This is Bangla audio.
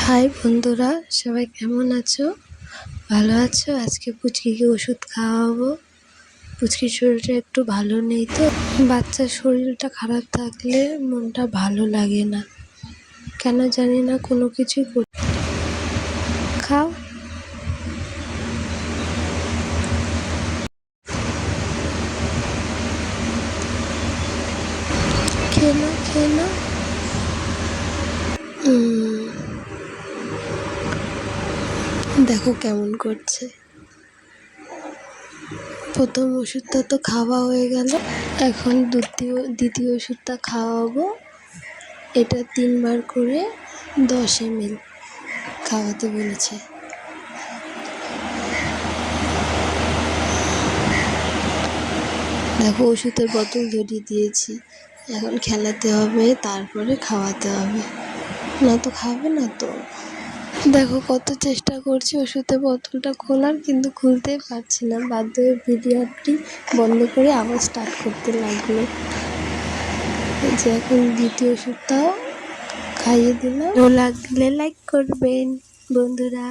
হাই বন্ধুরা, সবাই কেমন আছো? ভালো আছো? আজকে পুচকিকে ওষুধ খাওয়াবো। পুচকির শরীরটা একটু ভালো নেই তো। বাচ্চার শরীরটা খারাপ থাকলে মনটা ভালো লাগে না, কেন জানি না। কোনো কিছুই খাও, খেয়ে নাও, খেয়ে নাও। দেখো কেমন করছে। প্রথম ওষুধটা তো খাওয়া হয়ে গেল, এখন দ্বিতীয় ওষুধটা খাওয়াবো। এটা 3 বার করে 10 ml খাওয়াতে বলেছে। দেখো ওষুধের বোতল ধরিয়ে দিয়েছি, এখন খেলাতে হবে, তারপরে খাওয়াতে হবে, না তো খাবে না তো। দেখো কত চেষ্টা করছি ওষুধের বোতলটা খোলার, কিন্তু খুলতেই পারছি না। বাধ্য হয়ে ভিডিওটি বন্ধ করে আবার স্টার্ট করতে লাগলো। এই যে এখন দ্বিতীয় ওষুধটাও খাইয়ে দিলাম। ভালো লাগলে লাইক করবেন বন্ধুরা।